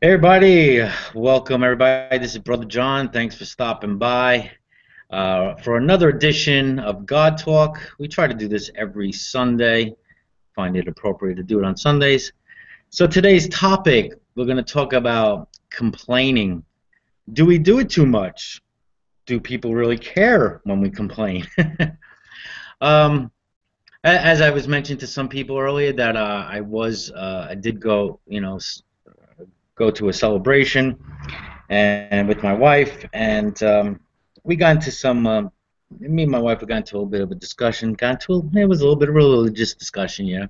Hey everybody, welcome everybody. This is Brother John. Thanks for stopping by for another edition of God Talk. We try to do this every Sunday. Find it appropriate to do it on Sundays. So today's topic, we're going to talk about complaining. Do we do it too much? Do people really care when we complain? um, as I was mentioning to some people earlier, that I did go, go to a celebration and with my wife, and we got into some. Me and my wife got into a little bit of a discussion. It was a little bit of a religious discussion, yeah.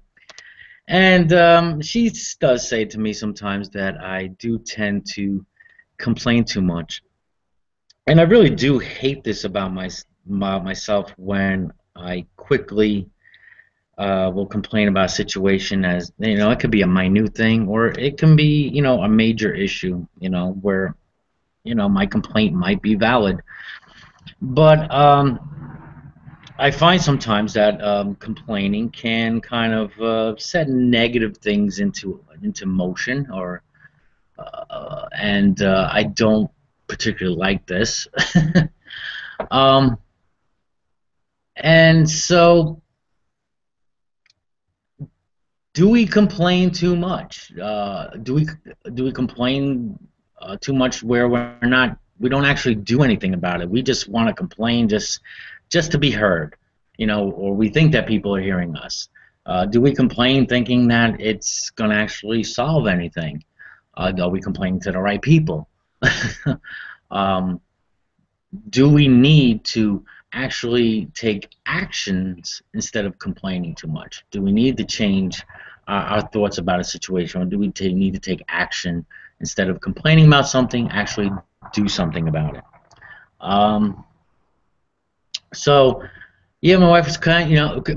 And she does say to me sometimes that I do tend to complain too much, and I really do hate this about myself when I quickly will complain about a situation. As it could be a minute thing, or it can be a major issue, where my complaint might be valid. But I find sometimes that complaining can kind of set negative things into motion, or and I don't particularly like this. um, and so, do we complain too much? Do we complain too much where we don't actually do anything about it? We just want to complain just to be heard, or we think that people are hearing us. Do we complain thinking that it's going to actually solve anything? Are we complaining to the right people? um, do we need to actually take actions instead of complaining too much? Do we need to change our thoughts about a situation, or do we need to take action instead of complaining about something, actually do something about it? Um, so, yeah, my wife is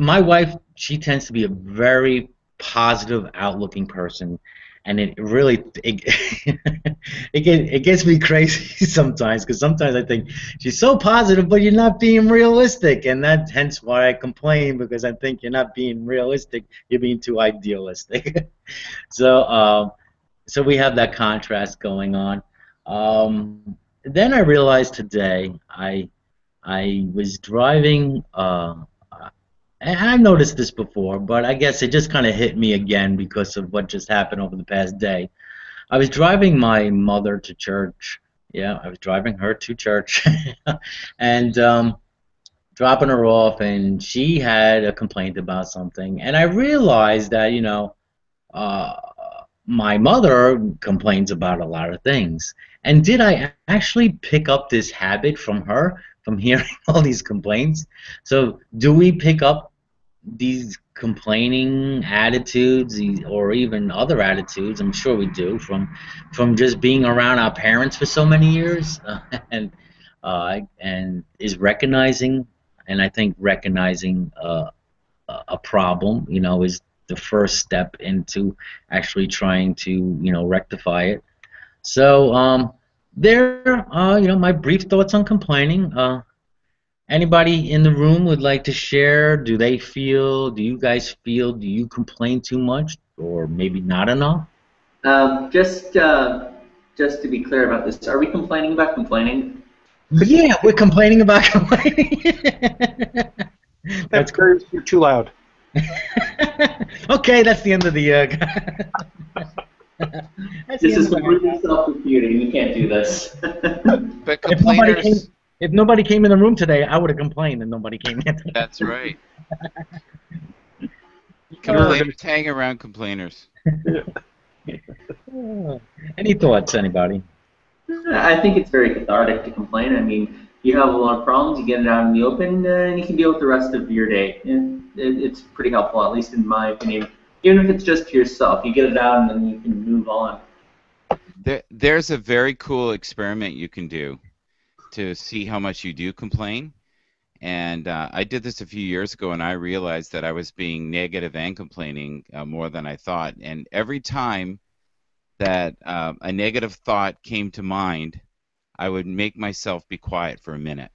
my wife, she tends to be a very positive, outlooking person, and it really it gets me crazy sometimes, because sometimes I think she's so positive, but you're not being realistic, and that hence why I complain, because I think you're not being realistic, you're being too idealistic. So so we have that contrast going on. Then I realized today I was driving. And I've noticed this before, but I guess it just kind of hit me again because of what just happened over the past day. I was driving my mother to church. Yeah, I was driving her to church, and dropping her off, and she had a complaint about something. And I realized that, uh, my mother complains about a lot of things. And did I actually pick up this habit from her, from hearing all these complaints? So, do we pick up these complaining attitudes, or even other attitudes? I'm sure we do, from just being around our parents for so many years, and is recognizing, and I think recognizing a problem, is the first step into actually trying to, rectify it. So my brief thoughts on complaining. Anybody in the room would like to share? Do you guys feel, do you complain too much, or maybe not enough? Just to be clear about this, are we complaining about complaining? Could you? Yeah, we're complaining about complaining. That's cool. You're too loud. Okay, that's the end of the. That's the This end is of the. completely self-refuting. You can't do this. But If nobody came, complainers, if nobody came in the room today, I would have complained, and nobody came in. that's right. You're gonna, Complainers hang around complainers. Any thoughts, anybody? I think it's very cathartic to complain. I mean, you have a lot of problems, you get it out in the open, and you can deal with the rest of your day. It's pretty helpful, at least in my opinion. Even if it's just to yourself, you get it out and then you can move on. There's a very cool experiment you can do to see how much you do complain. And I did this a few years ago, and I realized that I was being negative and complaining more than I thought. And every time that a negative thought came to mind, I would make myself be quiet for a minute.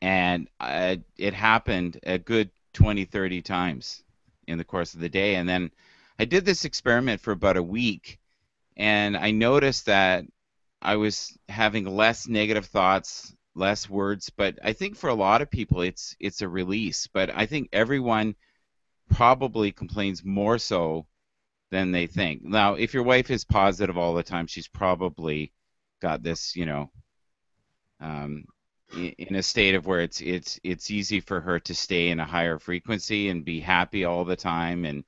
And it happened a good 20, 30 times in the course of the day. And then I did this experiment for about a week, And I noticed that I was having less negative thoughts, less words, but I think for a lot of people it's a release. But I think everyone probably complains more so than they think. Now, if your wife is positive all the time, she's probably got this, um, in a state of where it's easy for her to stay in a higher frequency and be happy all the time, and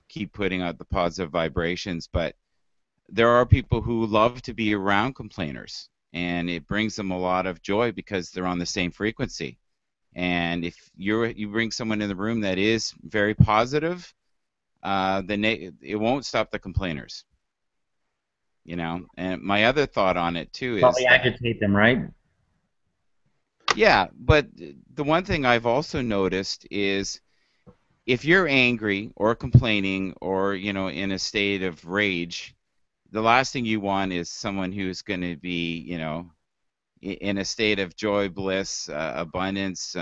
keep putting out the positive vibrations. But there are people who love to be around complainers, and it brings them a lot of joy because they're on the same frequency. And if you bring someone in the room that is very positive, then it won't stop the complainers. And my other thought on it too is Probably that, agitate them, right? yeah, but the one thing I've also noticed is if you're angry or complaining or in a state of rage, the last thing you want is someone who's going to be in a state of joy, bliss, abundance,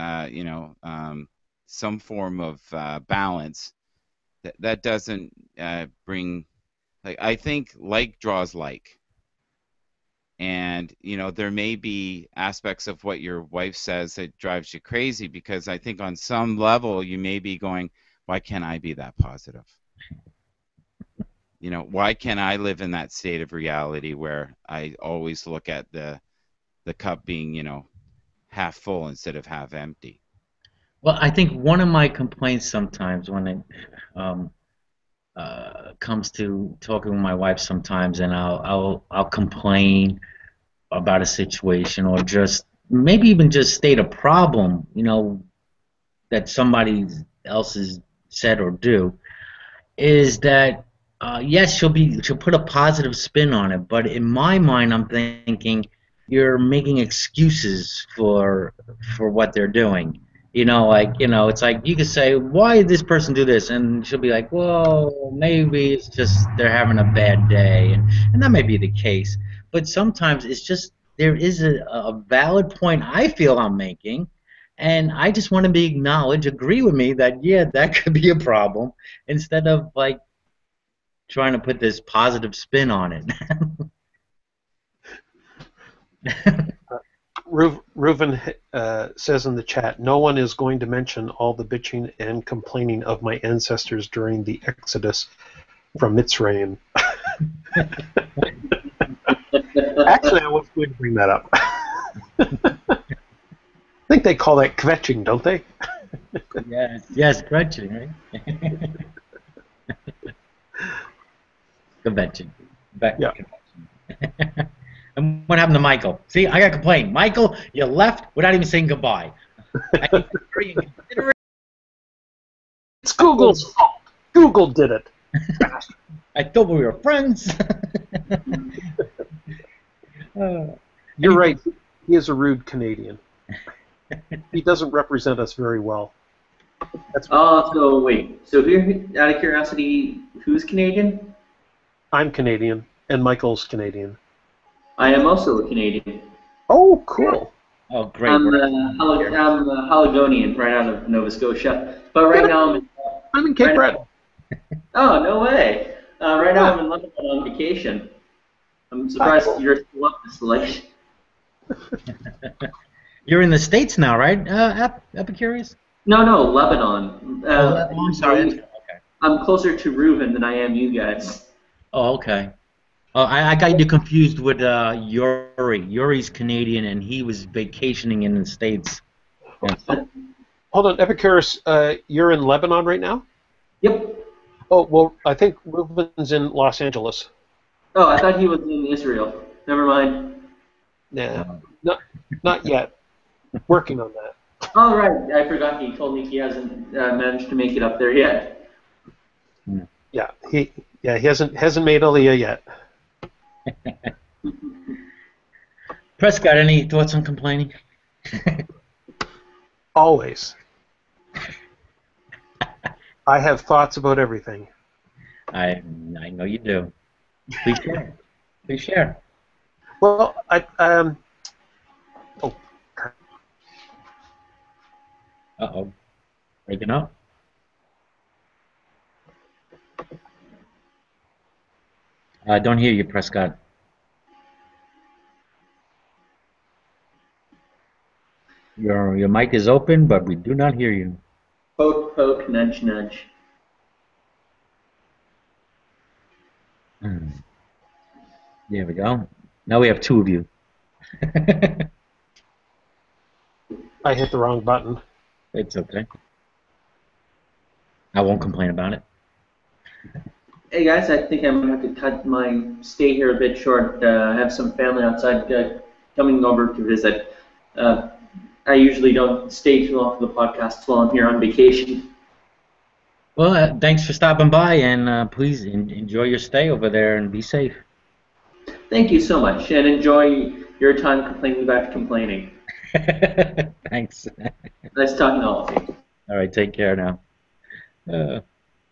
some form of balance. That doesn't bring, like, I think like draws like. And there may be aspects of what your wife says that drives you crazy, because I think on some level you may be going, why can't I be that positive? Why can't I live in that state of reality where I always look at the cup being half full instead of half empty? Well, I think one of my complaints sometimes when it um, comes to talking with my wife sometimes, and I'll complain about a situation, or just maybe even just state a problem, that somebody else has said or do, is that yes, she'll put a positive spin on it, but in my mind, I'm thinking you're making excuses for what they're doing. It's like you could say, why did this person do this? And she'll be like, well, maybe it's just they're having a bad day, and that may be the case. But sometimes it's just there is a valid point I feel I'm making, and I just want to be acknowledged, agree with me that yeah, that could be a problem, instead of like trying to put this positive spin on it. Reuven says in the chat, no one is going to mention all the bitching and complaining of my ancestors during the Exodus from Mitzrayim. Actually, I was going to bring that up. I think they call that kvetching, don't they? Yes, stretching, right? Convention. Yeah. Convention. And what happened to Michael? See, I got to complain. Michael, you left without even saying goodbye. It's Google's fault. Google did it. I thought we were friends. You're right. He is a rude Canadian. He doesn't represent us very well. So wait. So here, out of curiosity, who's Canadian? I'm Canadian, and Michael's Canadian. I am also a Canadian. Oh, cool. Oh, great. I'm Haligonian, right out of Nova Scotia. But right now I'm in Cape Breton. Oh, no way. Right now I'm in London on vacation. I'm surprised you're still up this late. You're in the States now, right, Epicurious? No, Lebanon. I'm sorry. Okay. I'm closer to Reuven than I am you guys. Oh, okay. Oh, I got you confused with Yuri. Yuri's Canadian, and he was vacationing in the States. Hold on, Epicurus, you're in Lebanon right now? Yep. Oh, well, I think Reuven's in Los Angeles. Oh, I thought he was in Israel. Never mind. Nah, not yet. Working on that. Oh, right. I forgot he told me he hasn't managed to make it up there yet. Yeah, he hasn't made Aliyah yet. Prescott, any thoughts on complaining? Always. I have thoughts about everything. I know you do. Please share. Please share. Well, Uh-oh. Breaking up? I don't hear you, Prescott. Your mic is open, but we do not hear you. Poke, poke, nudge, nudge. Hmm. There we go. Now we have two of you. I hit the wrong button. It's okay. I won't complain about it. Hey guys, I think I'm gonna have to cut my stay here a bit short. I have some family outside coming over to visit. Uh, I usually don't stay too long for the podcast while I'm here on vacation. Well, thanks for stopping by, and please enjoy your stay over there and be safe. Thank you so much, and enjoy your time complaining about complaining. Thanks. Nice talking to all of you. All right, take care now. Uh,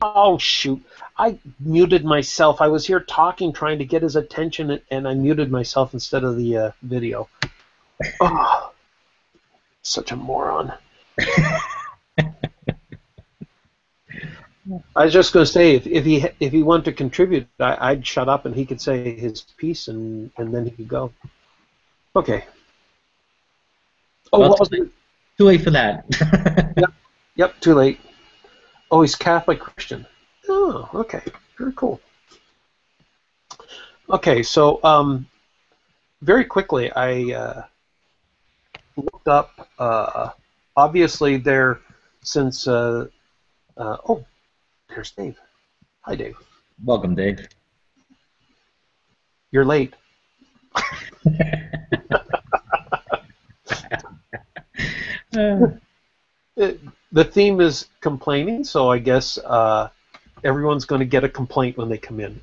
Oh, shoot. I muted myself. I was here talking, trying to get his attention, and I muted myself instead of the video. Oh, such a moron. I was just going to say, if he wanted to contribute, I'd shut up and he could say his piece, and then he could go. Okay. Oh, well, what was it? too late for that. Yep, too late. Oh, he's Catholic Christian. Oh, okay. Very cool. Okay, so very quickly, I looked up, obviously there, since, oh, there's Dave. Hi, Dave. Welcome, Dave. You're late. The theme is complaining, so I guess everyone's going to get a complaint when they come in.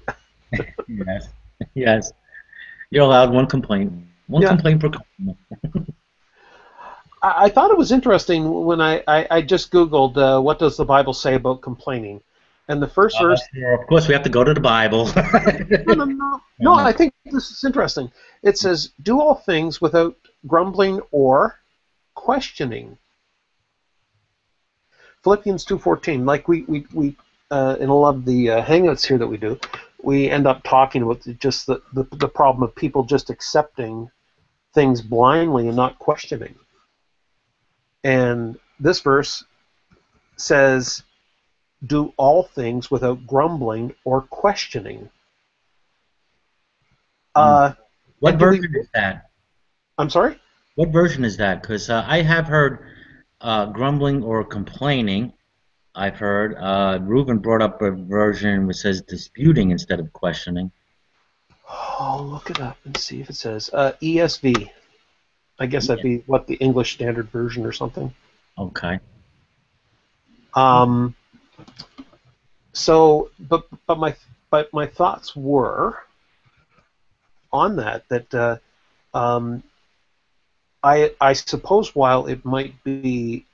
Yes, yes. You're allowed one complaint. One complaint per customer. I thought it was interesting when I just Googled what does the Bible say about complaining, and the first verse. Of course, we have to go to the Bible. No, I think this is interesting. It says, "Do all things without grumbling or questioning." Philippians 2:14. Like we in a lot of the hangouts here that we do, we end up talking about just the problem of people just accepting things blindly and not questioning. And this verse says, "Do all things without grumbling or questioning." What version is that? I'm sorry? What version is that? Because I have heard grumbling or complaining. I've heard Reuben brought up a version which says disputing instead of questioning. Oh, look it up and see if it says ESV. I guess that'd be what, the English Standard Version or something. Okay. So, but my thoughts were on that I suppose while it might be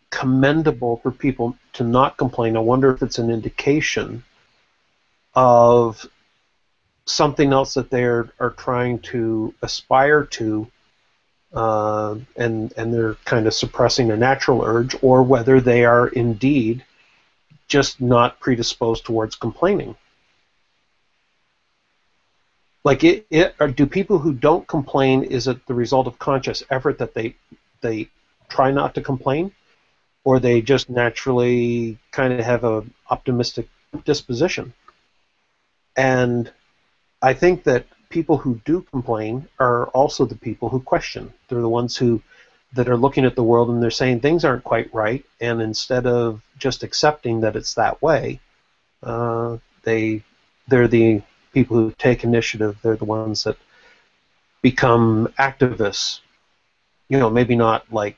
commendable for people to not complain, I wonder if it's an indication of something else that they are trying to aspire to, and they're kind of suppressing a natural urge, or whether they are indeed just not predisposed towards complaining. Like, or do people who don't complain, is it the result of conscious effort that they try not to complain, or they just naturally kind of have a optimistic disposition? And I think that people who do complain are also the people who question. They're the ones that are looking at the world and they're saying things aren't quite right, and instead of just accepting that it's that way, they're the people who take initiative. They're the ones that become activists. You know, maybe not like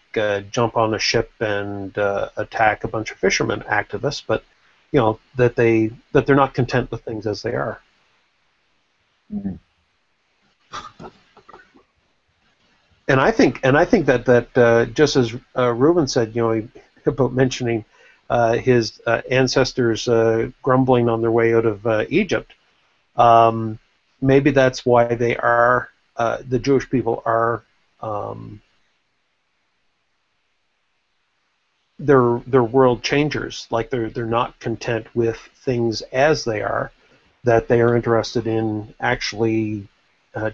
jump on a ship and attack a bunch of fishermen activists, but you know that they're not content with things as they are. Mm-hmm. And I think that just as Reuben said, you know, about mentioning his ancestors grumbling on their way out of Egypt, maybe that's why they are the Jewish people are they're world changers. Like they're not content with things as they are. that they are interested in actually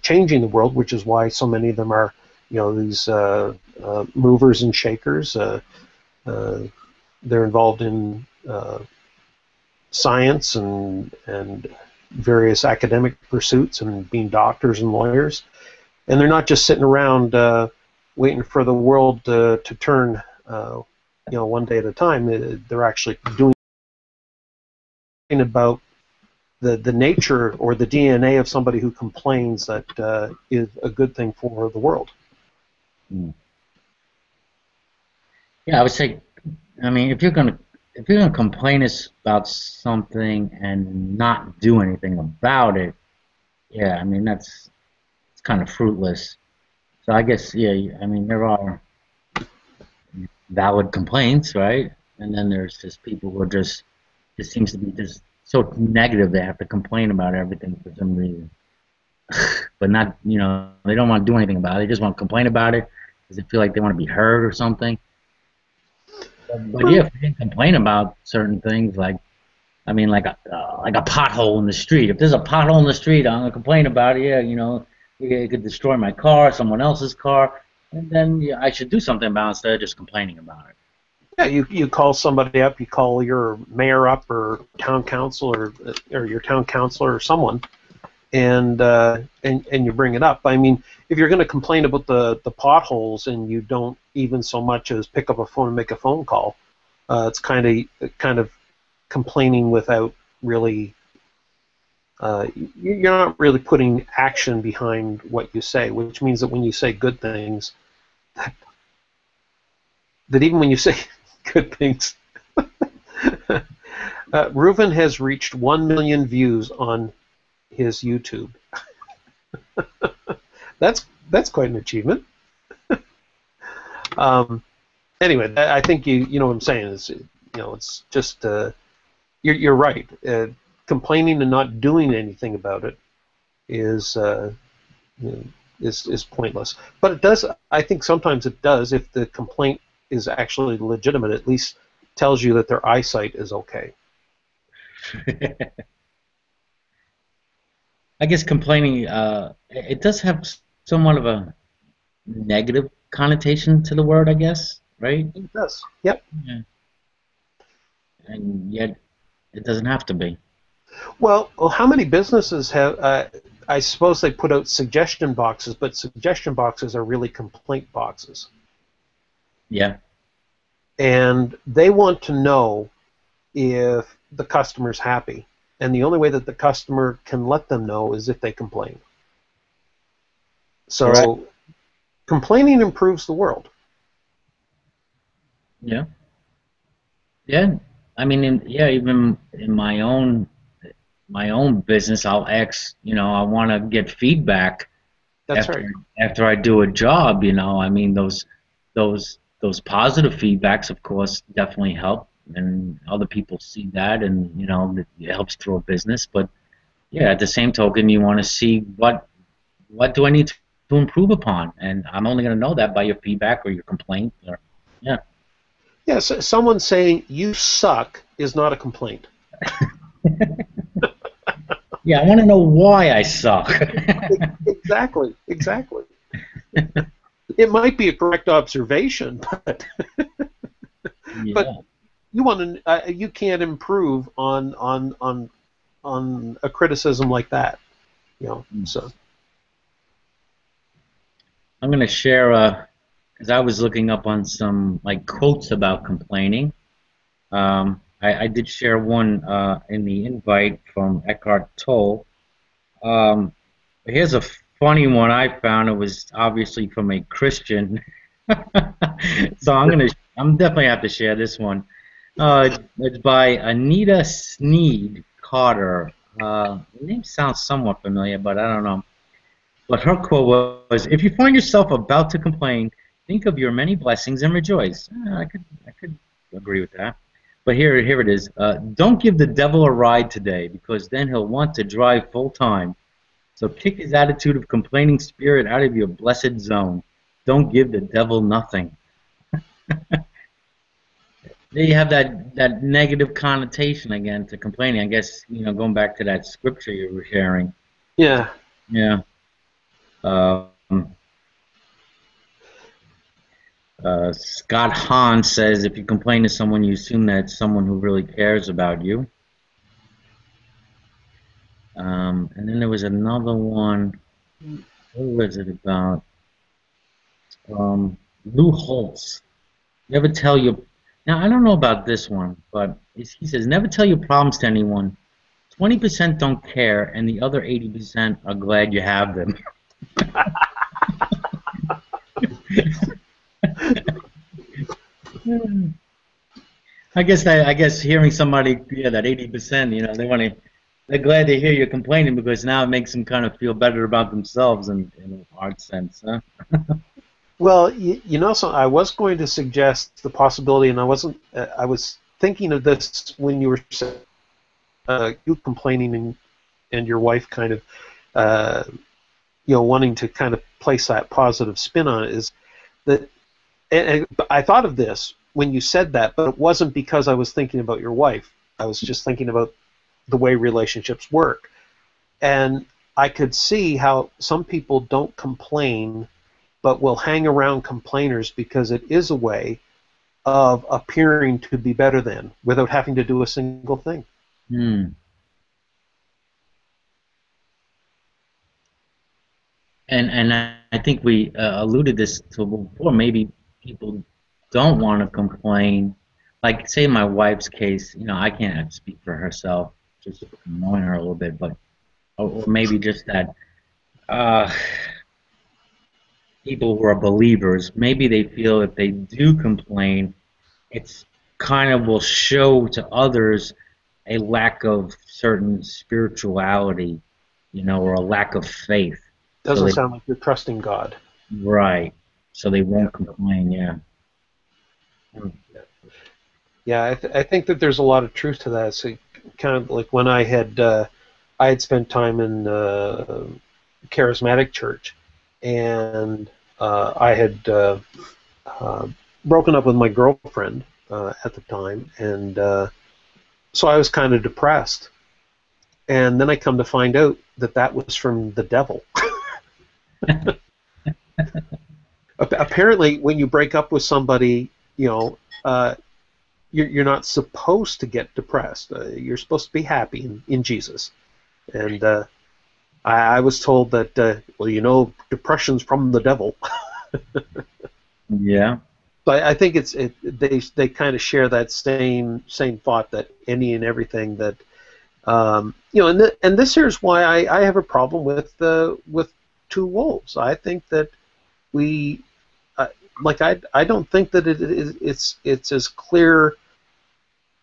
changing the world, which is why so many of them are, these movers and shakers. They're involved in science and various academic pursuits and being doctors and lawyers, and they're not just sitting around waiting for the world to turn, one day at a time. They're actually doing about the nature or the DNA of somebody who complains that is a good thing for the world. Yeah, I would say, I mean, if you're gonna complain about something and not do anything about it, yeah, I mean it's kind of fruitless. So I guess, yeah, I mean there are valid complaints, right? And then there's just people who are just, it seems to be just so negative they have to complain about everything for some reason. But not, they don't want to do anything about it. They just want to complain about it because they feel like they want to be heard or something. But yeah, if we didn't complain about certain things, like, I mean, like a pothole in the street. If there's a pothole in the street, I'm gonna complain about it. Yeah, it could destroy my car, someone else's car, and then yeah, I should do something about it instead of just complaining about it. Yeah, you call somebody up, you call your mayor up or town council or your town councilor or someone, and you bring it up. I mean, if you're going to complain about the potholes and you don't even so much as pick up a phone and make a phone call, it's kind of complaining without really. You're not really putting action behind what you say, which means that when you say good things, that even when you say good things, Reuven has reached 1 million views on his YouTube. That's quite an achievement. Anyway, I think you know what I'm saying is, it's just you're right. Complaining and not doing anything about it is pointless. But it does. I think sometimes it does, if the complaint is actually legitimate. At least tells you that their eyesight is okay. I guess complaining, it does have somewhat of a negative connotation to the word, I guess, right? It does. Yep. Yeah. And yet, it doesn't have to be. Well, how many businesses have? I suppose they put out suggestion boxes, but suggestion boxes are really complaint boxes. Yeah. And they want to know if the customer's happy. And the only way that the customer can let them know is if they complain. So, correct. Complaining improves the world. Yeah. Yeah. I mean, even in my own business, I'll ask, I want to get feedback. That's right. After I do a job, I mean, those positive feedbacks, of course, definitely help, and other people see that, and it helps through a business. But yeah, at the same token, you want to see what do I need to improve upon, and I'm only going to know that by your feedback or your complaint, or yeah. Yeah, so someone saying you suck is not a complaint. Yeah, I want to know why I suck. Exactly. It might be a correct observation, but Yeah. but you can't improve on a criticism like that, So I'm going to share because I was looking up on some quotes about complaining. I did share one in the invite from Eckhart Tolle. Here's a funny one I found. It was obviously from a Christian, so I'm definitely have to share this one. It's by Anita Sneed Carter. The name sounds somewhat familiar, but I don't know. But her quote was, "If you find yourself about to complain, think of your many blessings and rejoice." I could agree with that. But here it is. Don't give the devil a ride today, because then he'll want to drive full time. So kick his attitude of complaining spirit out of your blessed zone. Don't give the devil nothing. you have that negative connotation again to complaining. I guess going back to that scripture you were sharing. Yeah. Yeah. Um, Scott Hahn says if you complain to someone, you assume that it's someone who really cares about you. And then there was another one. What was it about? Lou Holtz. Never tell your. Now I don't know about this one, but he says never tell your problems to anyone. 20% don't care, and the other 80% are glad you have them. I guess hearing somebody, yeah, that 80%, they're glad to hear you complaining because now it makes them kind of feel better about themselves in a hard sense, huh? Well, so I was going to suggest the possibility, and I wasn't. I was thinking of this when you were saying you complaining and your wife kind of, wanting to kind of place that positive spin on it. Is that? And I thought of this when you said that, but it wasn't because I was thinking about your wife. I was just thinking about the way relationships work, and I could see how some people don't complain but will hang around complainers because it is a way of appearing to be better than without having to do a single thing. Hmm. And I think we alluded this to before. Maybe people don't want to complain. Like, say, in my wife's case, I can't speak for herself, just knowing her a little bit, but or maybe just that uh, people who are believers, maybe they feel if they do complain, it's kind of will show to others a lack of certain spirituality, or a lack of faith. So Doesn't they sound like you're trusting God. right. So they Yeah. won't complain. Yeah. Hmm. Yeah, I think that there's a lot of truth to that. So kind of like when I had spent time in charismatic church, and I had uh, broken up with my girlfriend at the time, and so I was kind of depressed. And then I come to find out that that was from the devil. Apparently, when you break up with somebody, you're not supposed to get depressed. You're supposed to be happy in Jesus. And I was told that, depression's from the devil. Yeah. But I think they kind of share that same thought that any and everything that and this here's why I have a problem with two wolves. I think that we I don't think that it's as clear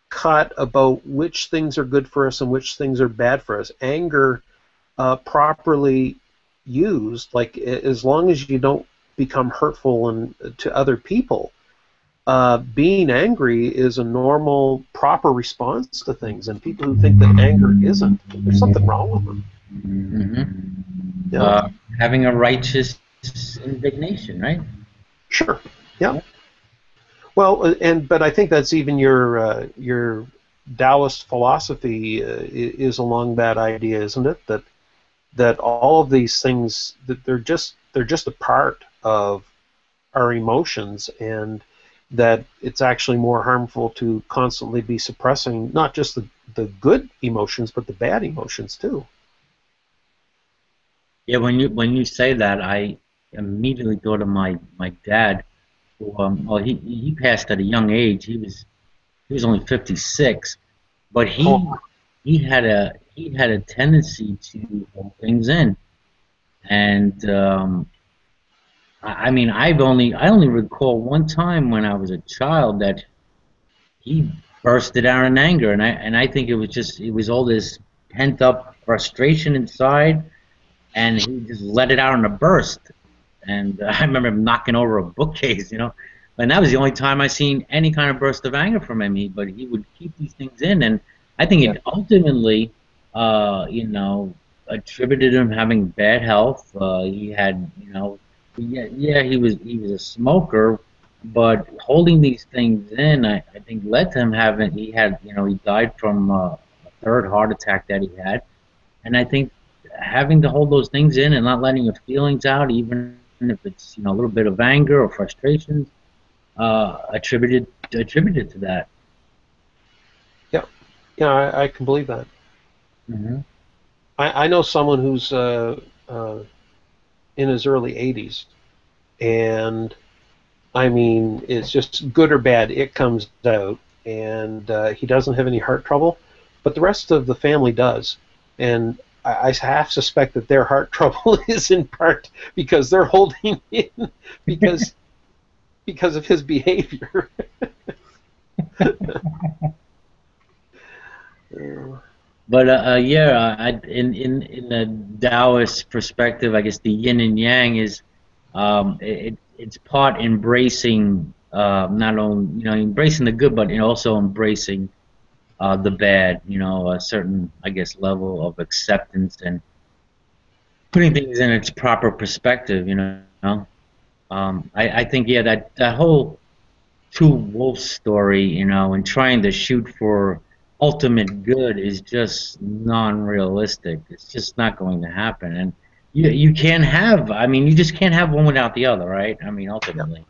cut about which things are good for us and which things are bad for us. Anger, properly used, like as long as you don't become hurtful to other people, being angry is a normal, proper response to things. And people who think that anger isn't, there's something wrong with them. Hmm. Yeah, Having a righteous indignation, right? sure. Yeah. Yeah. Well, but I think that's even your Taoist philosophy is along that idea, isn't it? That all of these things that they're just a part of our emotions, and that it's actually more harmful to constantly be suppressing not just the good emotions but the bad emotions too. Yeah. When you say that, I immediately go to my dad, who well he passed at a young age. He was only 56, but he Oh, he had a he had a tendency to hold things in, and I mean I only recall one time when I was a child that he bursted out in anger, and I think it was all this pent up frustration inside, and he just let it out in a burst. And I remember him knocking over a bookcase. And that was the only time I seen any kind of burst of anger from him. But he would keep these things in, and I think yeah. it ultimately, attributed him having bad health. He had, yeah, he was a smoker, But holding these things in, I think led to him having, he died from a third heart attack that he had. And I think having to hold those things in and not letting your feelings out, even if it's, a little bit of anger or frustration, attributed to that. Yeah, yeah, I can believe that. Hmm. I know someone who's in his early 80s, and I mean, it's just good or bad, it comes out, and he doesn't have any heart trouble, but the rest of the family does. And I half suspect that their heart trouble is in part because they're holding in because because of his behavior. But yeah, in the Taoist perspective, I guess the yin and yang is it's part embracing not only embracing the good, but also embracing the bad. A certain, I guess, level of acceptance and putting things in its proper perspective. I think yeah, that whole two wolves story, and trying to shoot for ultimate good is just non-realistic. It's just not going to happen, and you can't have. I mean, you just can't have one without the other, right? I mean, Yeah. ultimately.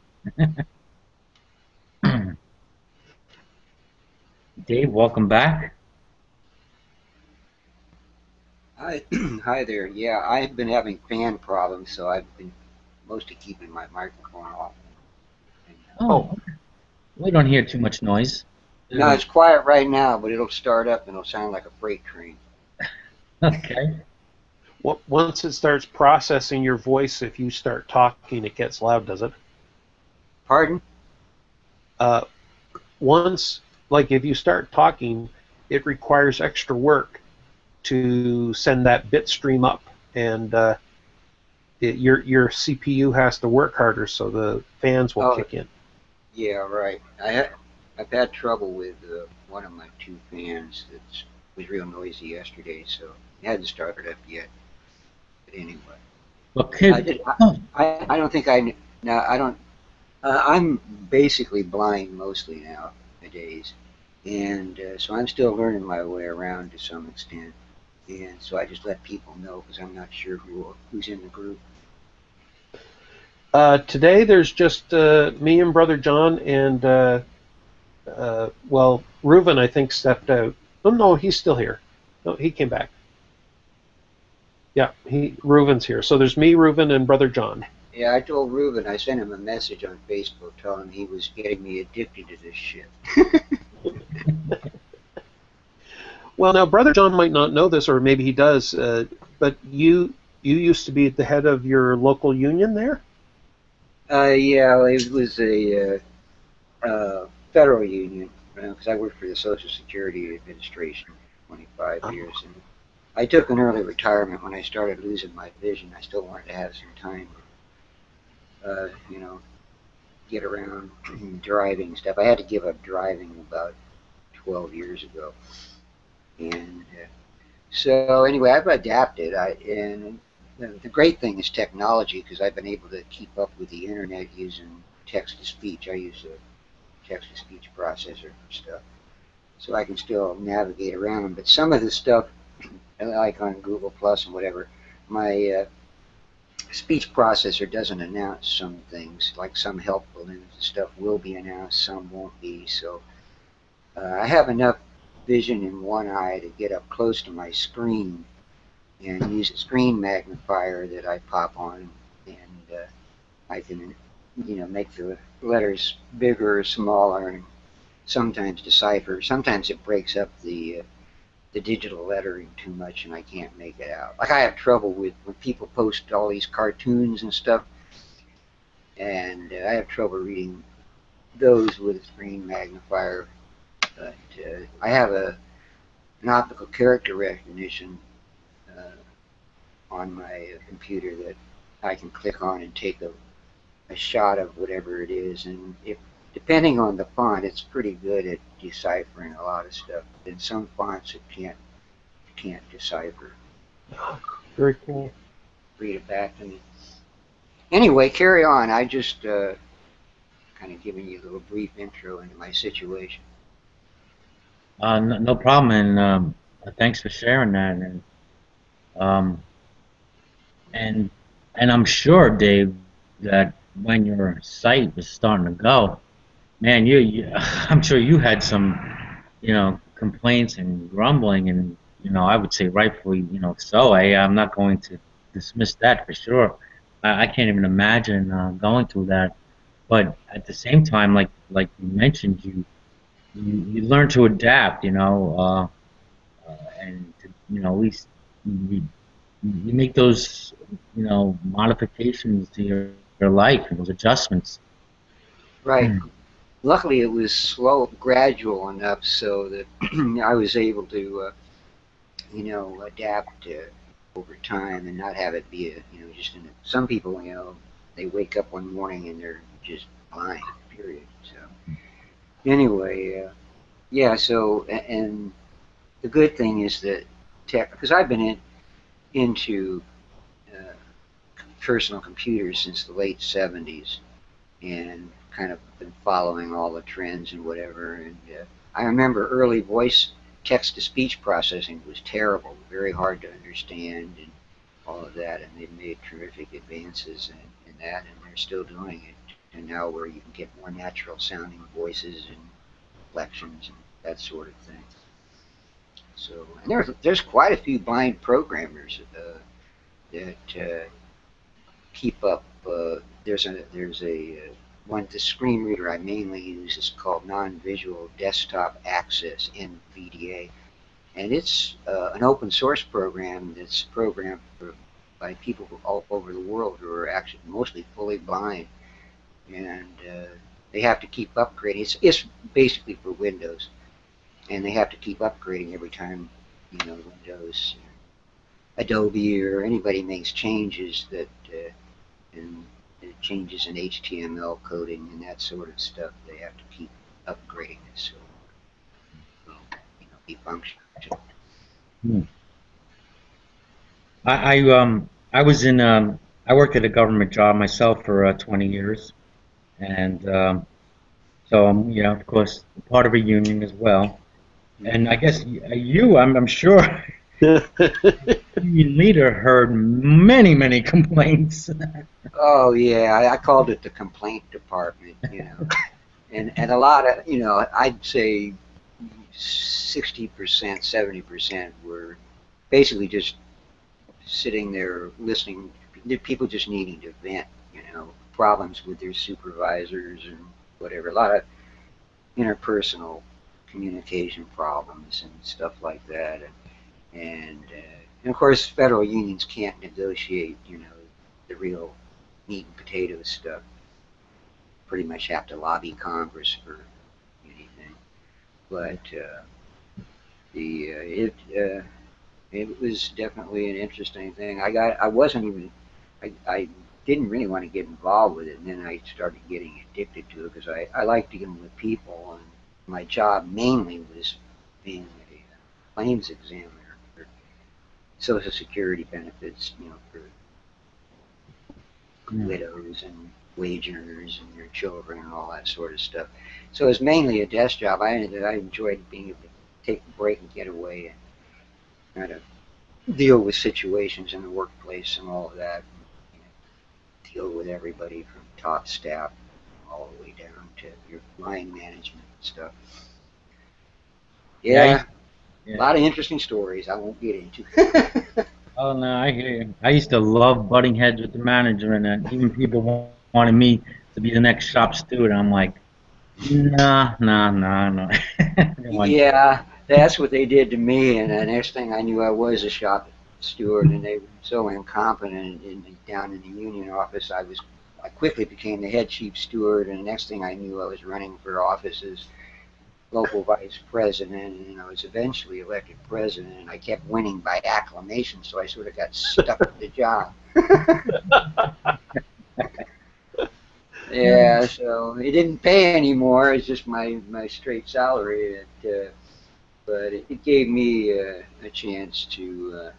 Dave, welcome back. Hi, hi there. Yeah, I've been having fan problems, so I've been mostly keeping my microphone off. And, Oh, Oh, we don't hear too much noise. no, it's quiet right now, but it'll start up and it'll sound like a freight train. Okay. once it starts processing your voice, if you start talking, it gets loud, does it? Pardon? Uh, once, like if you start talking, it requires extra work to send that bit stream up, and your CPU has to work harder, so the fans will Oh, kick in. yeah, right. I've had trouble with one of my two fans that was real noisy yesterday, so I hadn't started up yet. But anyway, Well, I kid, did. I don't think I. Now I don't. I'm basically blind mostly nowadays, and so I'm still learning my way around to some extent. And so I just let people know because I'm not sure who's in the group. Today there's just me and Brother John, and well, Reuven I think stepped out. Oh no, he's still here. No, he came back. Yeah, Reuven's here. So there's me, Reuven, and Brother John. Yeah, I told Ruben, I sent him a message on Facebook telling him he was getting me addicted to this shit. Well, now Brother John might not know this, or maybe he does, but you used to be at the head of your local union there. Yeah, it was a federal union because I worked for the Social Security Administration for 25 Oh, years, and I took an early retirement when I started losing my vision. I still wanted to have some time, you know, get around driving and stuff. I had to give up driving about 12 years ago, and so anyway, I've adapted. And the great thing is technology because I've been able to keep up with the internet using text to speech. I use a text to speech processor for stuff, so I can still navigate around. But some of the stuff, like on Google Plus and whatever, my speech processor doesn't announce some things. Like some helpful stuff will be announced, some won't be. So I have enough vision in one eye to get up close to my screen and use a screen magnifier that I pop on, and I can, make the letters bigger or smaller, and sometimes decipher. Sometimes it breaks up the digital lettering too much, and I can't make it out. Like I have trouble with when people post all these cartoons and stuff, and I have trouble reading those with a screen magnifier. But I have an optical character recognition uh, on my computer that I can click on and take a shot of whatever it is, and if depending on the font, it's pretty good at deciphering a lot of stuff. In some fonts, it can't decipher. very cool. Read it back to me. Anyway, carry on. I just kind of giving you a little brief intro into my situation. No problem, and thanks for sharing that. Um, and and I'm sure, Dave, that when your site was starting to go, man, I'm sure you had some, complaints and grumbling, and I would say rightfully, so. I'm not going to dismiss that for sure. I can't even imagine going through that. But at the same time, like you mentioned, you learn to adapt, and to, at least you, you make those, modifications to your life and those adjustments. Right. Hmm. Luckily, it was slow, gradual enough so that I was able to, adapt over time and not have it be just some people, they wake up one morning and they're just blind, period. So anyway, yeah. So and the good thing is that tech, because I've been into uh, personal computers since the late '70s and kind of been following all the trends and whatever. And I remember early voice text to speech processing was terrible, very hard to understand, and all of that. And they've made terrific advances in that, and they're still doing it. And now where you can get more natural sounding voices and inflections and that sort of thing. So, and there's quite a few blind programmers that keep up. There's a one, the screen reader I mainly use is called Non-Visual Desktop Access, NVDA, and it's an open source program that's programmed by people all over the world who are actually mostly fully blind, and they have to keep upgrading. It's basically for Windows, and they have to keep upgrading every time Windows, Adobe, or anybody makes changes that and changes in HTML coding and that sort of stuff. They have to keep upgrading it so it will, be functional. Hmm. I was in I worked at a government job myself for 20 years, and so I'm, of course, part of a union as well. And I guess I'm sure, union leader heard many complaints. Oh yeah, I called it the complaint department, and a lot of I'd say 60%, 70% were basically just sitting there listening. People just needing to vent, problems with their supervisors and whatever. A lot of interpersonal communication problems and stuff like that, and of course, federal unions can't negotiate, the real meat and potatoes stuff. Pretty much have to lobby Congress for anything. But the it was definitely an interesting thing. I wasn't even I didn't really want to get involved with it, and then I started getting addicted to it because I like dealing with people, and my job mainly was being a claims examiner for Social Security benefits, for Yeah. widows and wage earners and their children and all that sort of stuff. So it was mainly a desk job. I enjoyed being able to take a break and get away and kind of deal with situations in the workplace and all of that. You know, deal with everybody from top staff all the way down to your line management and stuff. Yeah, Yeah, a yeah. lot of interesting stories I won't get into. Oh no, I hear you. I used to love butting heads with the management, and even people wanted me to be the next shop steward. I'm like, nah, nah, nah, no. I didn't want to do Yeah, that's what they did to me, and the next thing I knew, I was a shop steward, and they were so incompetent. Down in the union office, I quickly became the head chief steward, and the next thing I knew, I was running for office as local vice president, and I was eventually elected president, and I kept winning by acclamation, so I sort of got stuck with the job. it. Yeah, so it didn't pay anymore. It's just my straight salary. But it gave me a chance to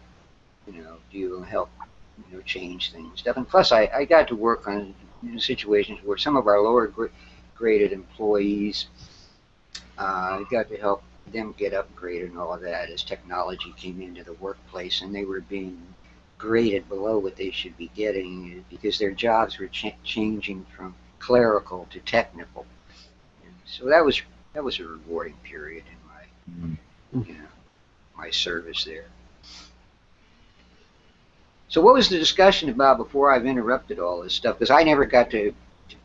deal and help change things stuff. And plus, I got to work on situations where some of our lower upgraded employees. Got to help them get upgraded and all of that as technology came into the workplace, and they were being graded below what they should be getting because their jobs were changing from clerical to technical. And so that was a rewarding period in my service there. So what was the discussion about before I've interrupted all this stuff? Because I never got to,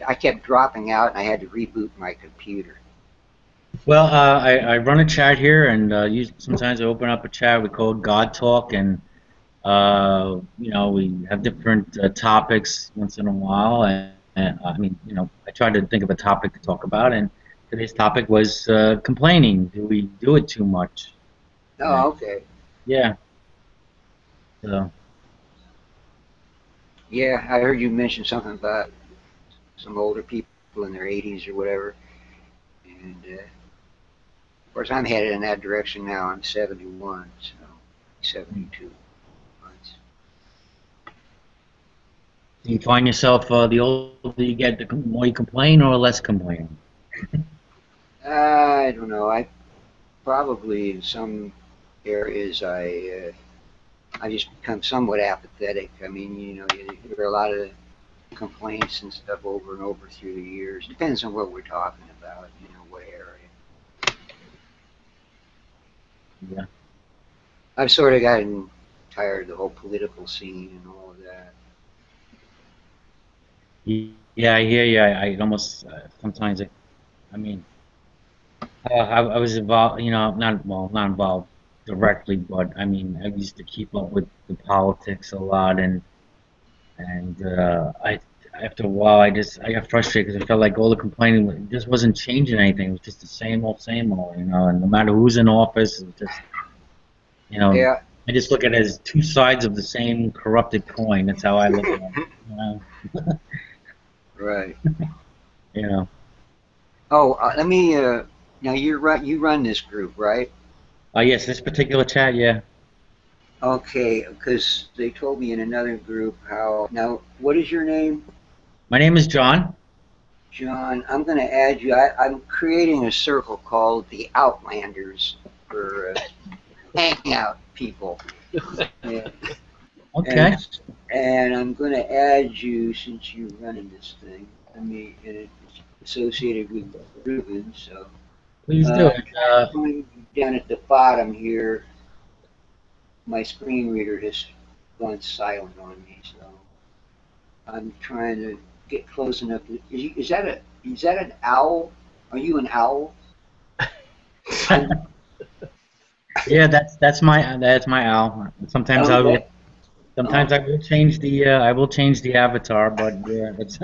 I kept dropping out and I had to reboot my computer. Well, I run a chat here, and sometimes I open up a chat. We call it God Talk, and we have different topics once in a while. And I mean, I try to think of a topic to talk about, and today's topic was complaining. Do we do it too much? Oh, okay. Yeah. So. Yeah, I heard you mention something about some older people in their 80s or whatever, and of course I'm headed in that direction now. I'm 71, so 72 months. Do you find yourself the older you get, the more you complain or less complaining? I don't know. I probably in some areas I just become somewhat apathetic. I mean, you hear a lot of complaints and stuff over and over through the years. Depends on what we're talking about, what area. Yeah. I've sort of gotten tired of the whole political scene and all of that. Yeah, I hear you. I almost sometimes I mean, I was involved, not involved directly, but I mean, I used to keep up with the politics a lot, and I after a while I got frustrated because I felt like all the complaining just wasn't changing anything. It was just the same old, and no matter who's in office, it was just Yeah. I just look at it as two sides of the same corrupted coin. That's how I look at it. Right. Oh, let me. Now you run this group, right? Yes, this particular chat, yeah. Okay, because they told me in another group how. Now, what is your name? My name is John. John, I'm going to add you. I'm creating a circle called the Outlanders for hangout people. Yeah. Okay. And I'm going to add you since you're running this thing. And it's associated with Ruben, so. Please do it. Down at the bottom here, my screen reader has gone silent on me, so I'm trying to get close enough. Is that an owl? Are you an owl? Yeah, that's my owl. Sometimes Okay. I will change the avatar, but yeah, that's.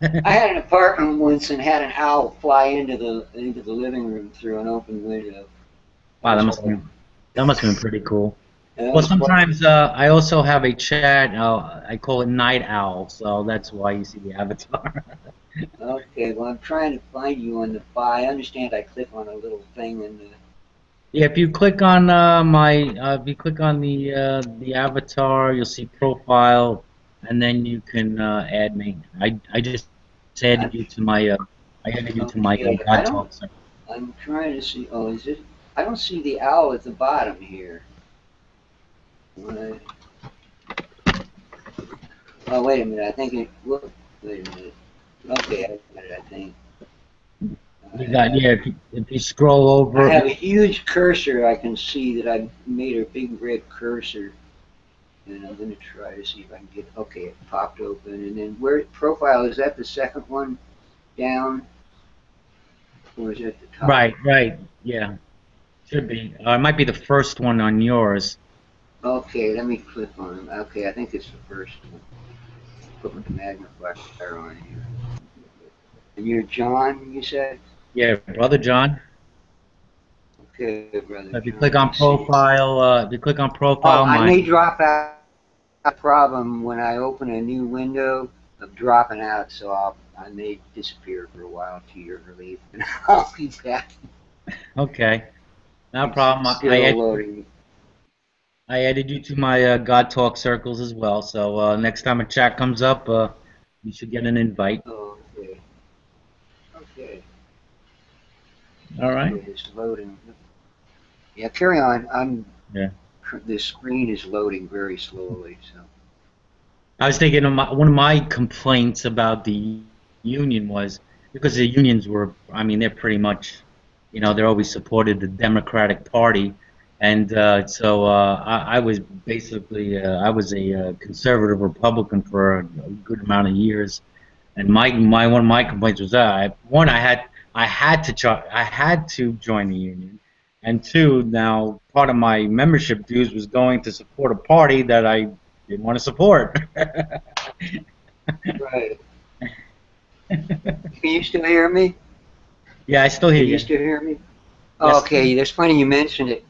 I had an apartment once and had an owl fly into the living room through an open window. Wow, that must have been pretty cool. And Well, sometimes I also have a chat. I call it Night Owl, so that's why you see the avatar. Okay, well, I'm trying to find you on the I understand I click on a little thing and. Yeah, if you click on if you click on the avatar, you'll see profile, and then you can add me. I just added you to my God Talk. I'm trying to see. Oh, is it? I don't see the owl at the bottom here. What? Oh, wait a minute. I think it. Wait a minute. Okay, I got it. I think. You got if you scroll over. I have a huge cursor. I can see that I made a big red cursor, and I'm going to try to see if I can get. Okay, it popped open, and then where profile is that? The second one down, or is it the top? Right. Yeah, should be. It might be the first one on yours. Okay, let me click on them. Okay, I think it's the first one. Put the magnifier on here. And you're John, you said? Yeah, Brother John. Okay, brother. So if you click on profile, I may drop out. A problem when I open a new window of dropping out, so I may disappear for a while to your relief, and I'll be back. Okay, no problem. Loading. I added you to my God Talk circles as well. So next time a chat comes up, you should get an invite. Oh, okay. Okay. All right. It's loading. Yeah, carry on. Yeah. The screen is loading very slowly. So I was thinking of one of my complaints about the union was because the unions were, I mean, they're pretty much, they're always supported the Democratic Party, and I was basically I was a conservative Republican for a good amount of years, and my one of my complaints was that I had to join the union, and two, now part of my membership dues was going to support a party that I didn't want to support. right. Can you still hear me? Yeah, I still hear Can you you. still hear me? Oh, Yes. okay, that's funny you mentioned it.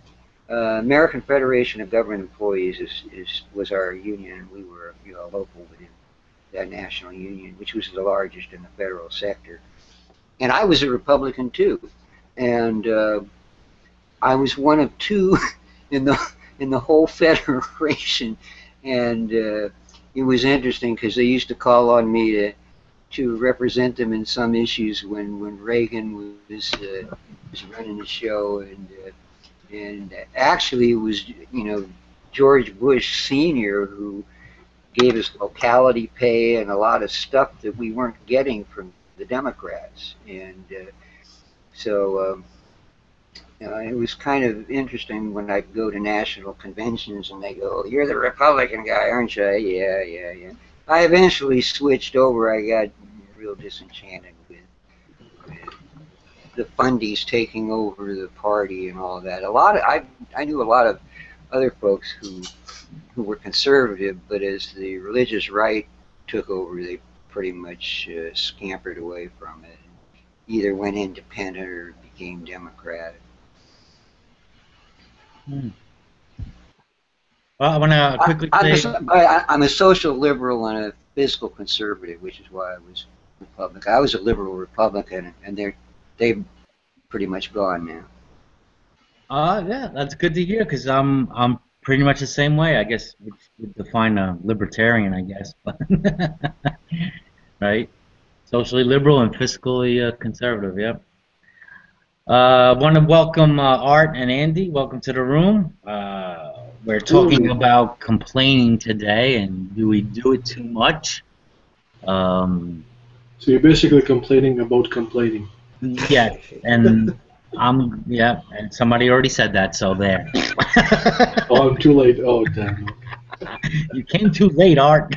American Federation of Government Employees was our union. We were local within that national union, which was the largest in the federal sector. And I was a Republican too, and I was one of two in the whole federation. And it was interesting because they used to call on me to represent them in some issues when Reagan was running the show, and actually it was George Bush Sr. who gave us locality pay and a lot of stuff that we weren't getting from the Democrats, and so it was kind of interesting when I'd go to national conventions and they go, "You're the Republican guy, aren't you?" Yeah, yeah, yeah. I eventually switched over. I got real disenchanted with the fundies taking over the party and all that. I knew a lot of other folks who were conservative, but as the religious right took over, they pretty much scampered away from it. Either went independent or became Democratic. Hmm. Well, I want to quickly say, I'm a social liberal and a fiscal conservative, which is why I was Republican. I was a liberal Republican, and they've pretty much gone now. yeah, that's good to hear because I'm pretty much the same way. I guess would define a libertarian, I guess, but right, socially liberal and fiscally conservative. Yep. Want to welcome Art and Andy. Welcome to the room. We're talking Ooh. about complaining today, and do we do it too much? Um, So you're basically complaining about complaining. yes, and yeah, and somebody already said that, so there. Oh, I'm too late. Oh, damn. You came too late, Art.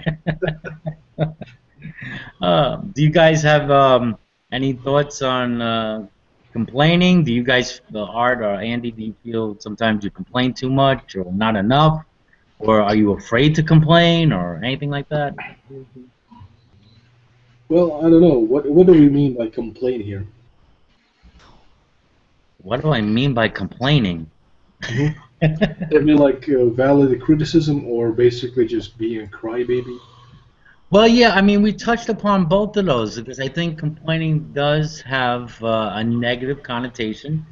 Do you guys have any thoughts on complaining? Do you guys, Art or Andy, do you feel sometimes you complain too much or not enough? Or are you afraid to complain or anything like that? Well, I don't know. What do we mean by complain here? What do I mean by complaining? I mean, like valid criticism or basically just being a crybaby? Well, yeah, I mean, we touched upon both of those because I think complaining does have a negative connotation,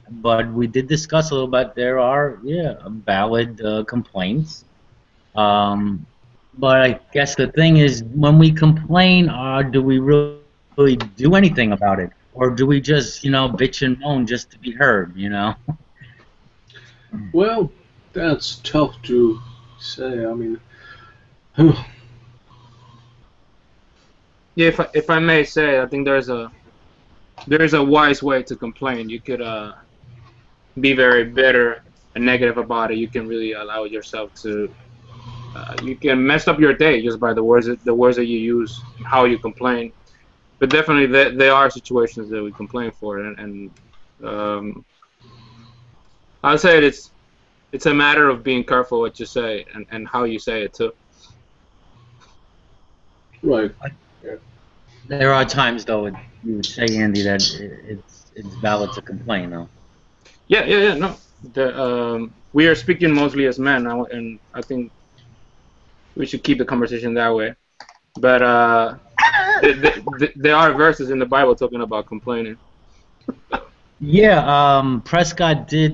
but we did discuss a little bit. There are, yeah, valid complaints. Um, but I guess the thing is, when we complain, do we really do anything about it, or do we just, bitch and moan just to be heard? Well, that's tough to say. I mean, Yeah, if I may say, I think there's a wise way to complain. You could be very bitter and negative about it. You can really allow yourself to. You can mess up your day just by the words that you use, and how you complain. But definitely, there are situations that we complain for, and I'd say it's a matter of being careful what you say and how you say it too. right. There are times, though, you would say, Andy, that it's valid to complain, though. Yeah. No, we are speaking mostly as men, and I think we should keep the conversation that way. But there are verses in the Bible talking about complaining. Yeah, Prescott did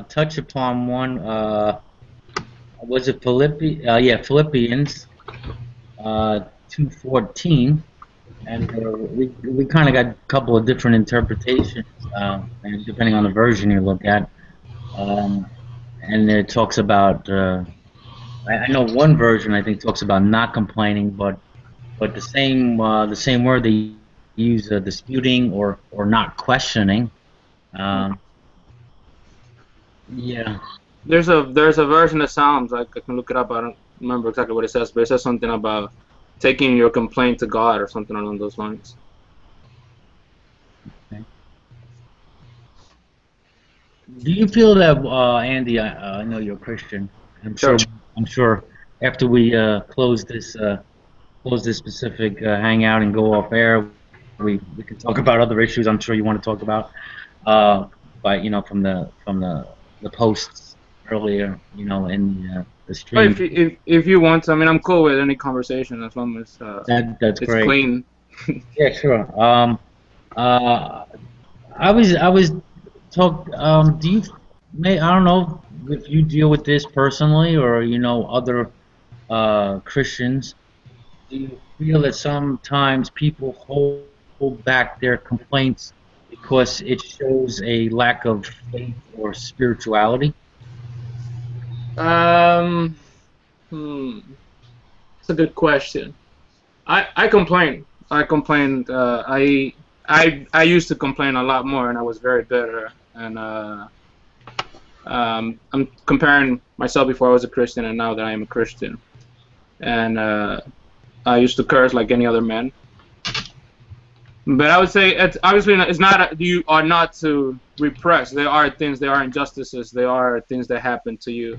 touch upon one. Was it Philippians 2:14, and we kind of got a couple of different interpretations, and depending on the version you look at. Um, and it talks about. I know one version I think talks about not complaining, but the same word they use, disputing or not questioning. Um, yeah. There's a version of Psalms, I can look it up. I don't remember exactly what it says, but it says something about taking your complaint to God or something along those lines. Okay. Do you feel that, Andy? I know you're a Christian. I'm Sure. sure. I'm sure after we close this specific hangout and go off air, we can talk about other issues. I'm sure you want to talk about, but from the posts earlier, in the But stream. if you want to, I mean, I'm cool with any conversation as long as That's it's great. clean. Yeah, sure. I was talk. Do you? I don't know if you deal with this personally or other Christians. Do you feel that sometimes people hold back their complaints because it shows a lack of faith or spirituality? Um, hmm, it's a good question. I complain. I complained. I used to complain a lot more, and I was very bitter. And I'm comparing myself before I was a Christian and now that I am a Christian. And I used to curse like any other man. But I would say it's obviously not, it's not you are not to repress. There are things, there are injustices, there are things that happen to you.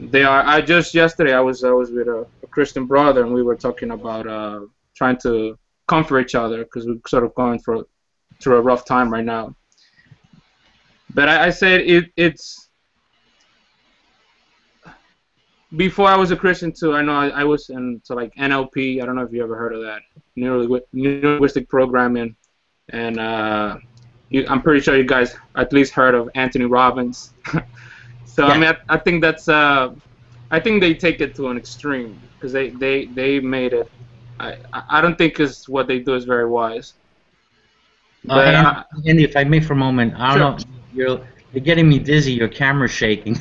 They are. I just yesterday I was with a Christian brother and we were talking about trying to comfort each other because we're sort of going through a rough time right now. But I said it's before I was a Christian too. I know I was into like NLP. I don't know if you ever heard of that, neuro-linguistic programming, and I'm pretty sure you guys at least heard of Anthony Robbins. So I Yeah. mean, I think that's I think they take it to an extreme because they made it. I don't think is what they do is very wise. But Andy, if I may for a moment, I don't know. You're getting me dizzy. Your camera's shaking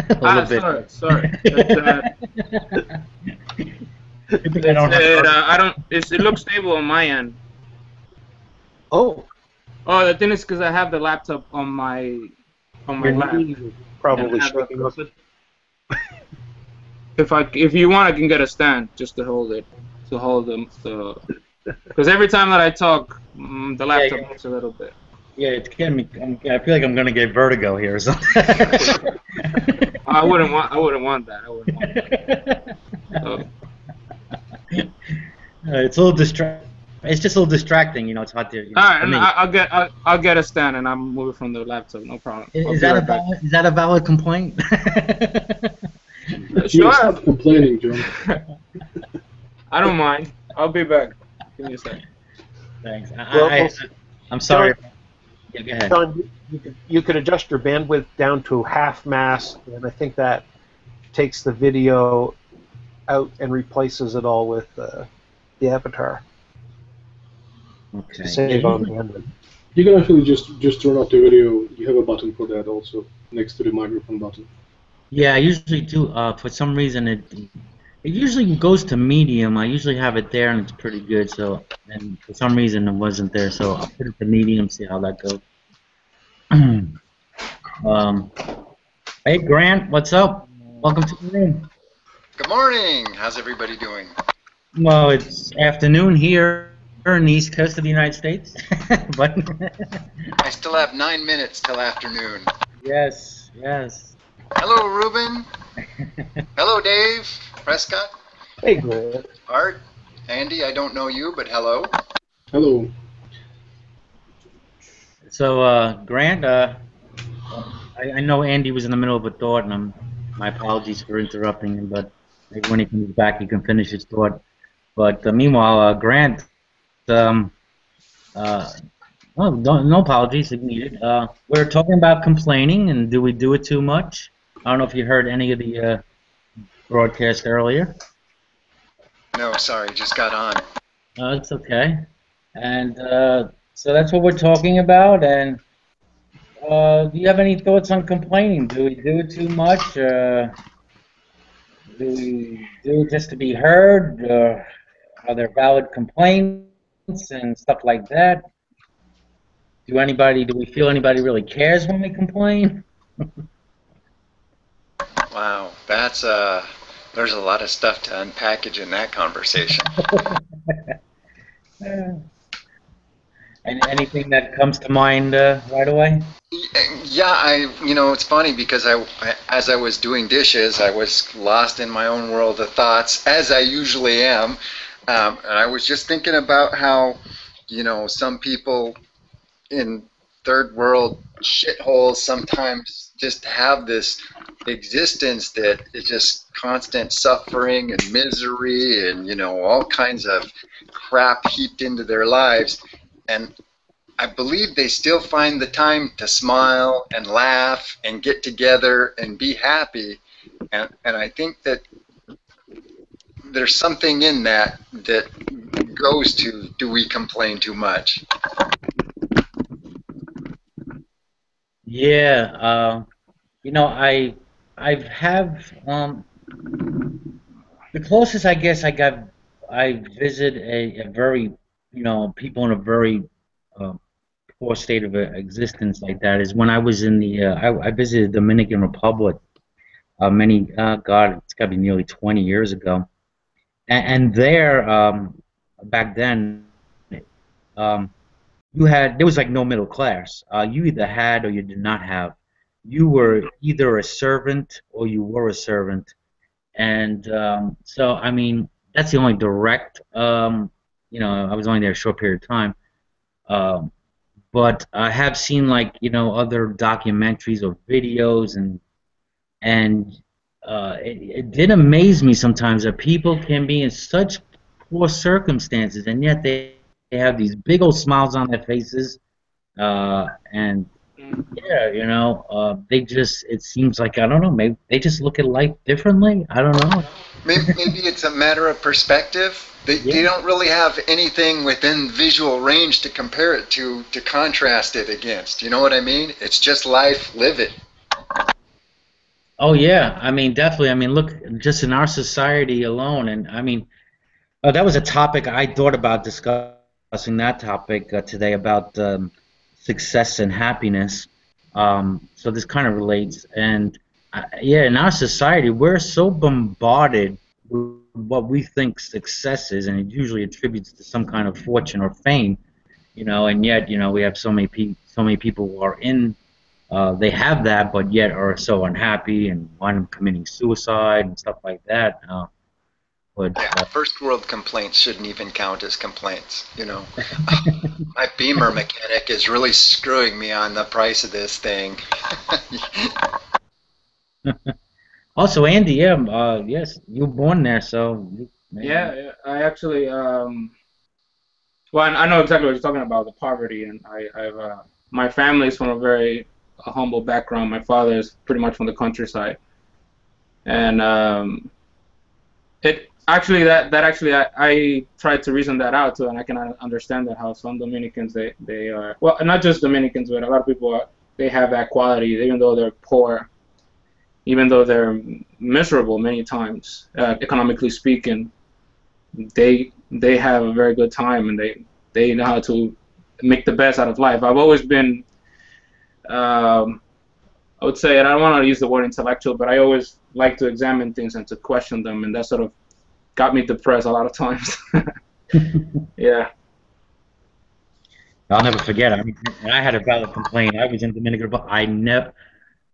a little bit. sorry. It's, I think I don't have. it looks stable on my end. Oh, Oh, the thing is because I have the laptop on my your lap. knees are probably Yeah, I have shaking with it. If you want, I can get a stand just to hold it, the because every time that I talk, the laptop Yeah. moves a little bit. Yeah, it's getting me. I feel like I'm gonna get vertigo here or something. I wouldn't want that. I wouldn't want that. So, It's a little It's just a little distracting, It's hard to. all right, For and me. I'll get a stand and I'll move it from the laptop. No problem. I'll Is be that a right back. valid? Is that a valid complaint? You Sure. stop complaining, John. I don't mind. I'll be back. Give me a second. Thanks. Well, I'm sorry. Yeah, go ahead. John, you could adjust your bandwidth down to half mass, and I think that takes the video out and replaces it all with the avatar. Okay. To save Yeah, on bandwidth. You can actually just turn off the video. You have a button for that also, next to the microphone button. I usually do. For some reason, it usually goes to medium. I usually have it there, and it's pretty good. So, and for some reason, it wasn't there. So I'll put it to medium, see how that goes. Hey, Grant, what's up? Welcome to the room. Good morning. How's everybody doing? Well, it's afternoon here in the East Coast of the United States, but I still have 9 minutes till afternoon. yes. Hello, Ruben. Hello, Dave. Prescott. Hey, Grant. Art. Andy, I don't know you, but hello. Hello. So, Grant, I know Andy was in the middle of a thought, and my apologies for interrupting him, but maybe when he comes back, he can finish his thought. But meanwhile, Grant, no apologies if needed. We're talking about complaining, and do we do it too much? I don't know if you heard any of the broadcast earlier. No, sorry, just got on. No, it's okay. And so that's what we're talking about. And do you have any thoughts on complaining? Do we do it too much? Do we do it just to be heard? Are there valid complaints and stuff like that? Do we feel anybody really cares when we complain? Wow, that's there's a lot of stuff to unpackage in that conversation. Uh, and anything that comes to mind right away? Yeah, it's funny because as I was doing dishes, I was lost in my own world of thoughts, as I usually am, and I was just thinking about how, some people in third world shitholes sometimes just have this existence that is just constant suffering and misery and all kinds of crap heaped into their lives, and I believe they still find the time to smile and laugh and get together and be happy, and I think that there's something in that goes to, do we complain too much? Yeah, I've have the closest I guess I visit a very people in a very uh, poor state of existence like that is when I was in I visited the Dominican Republic many God, it's got to be nearly 20 years ago, and there back then um, there was like no middle class. You either had or you did not have. You were either a servant or you were a servant. And so, I mean, that's the only direct, I was only there a short period of time. Um, but I have seen like, other documentaries or videos and it did amaze me sometimes that people can be in such poor circumstances and yet they have these big old smiles on their faces. And yeah, they just, it seems like, I don't know, maybe they just look at life differently. I don't know. Maybe it's a matter of perspective. They Yeah. don't really have anything within visual range to compare it to contrast it against. You know what I mean? It's just life, live it. Oh yeah. I mean, definitely. I mean, look, just in our society alone, and I mean, that was a topic I thought about discussing that topic today about success and happiness. So this kind of relates, and yeah, in our society, we're so bombarded with what we think success is, and it usually attributes to some kind of fortune or fame, and yet, we have so many people who are in, they have that, but yet are so unhappy and wind up committing suicide and stuff like that. But Yeah, first world complaints shouldn't even count as complaints. My Beamer mechanic is really screwing me on the price of this thing. Also, Andy, yeah, yes, you were born there, so Yeah, yeah, I actually well, I know exactly what you're talking about, the poverty, and I've my family is from a very humble background. My father is pretty much from the countryside, and it actually that actually I tried to reason that out too, and I can understand that how some Dominicans they are, well, not just Dominicans, but a lot of people they have that quality even though they're poor, even though they're miserable many times, economically speaking, they have a very good time and they know how to make the best out of life. I've always been, um, I would say, and I don't want to use the word intellectual, but I always like to examine things and to question them, and that sort of got me depressed a lot of times. Yeah. I'll never forget. I mean, I had a valid complaint. I was in Dominican Republic.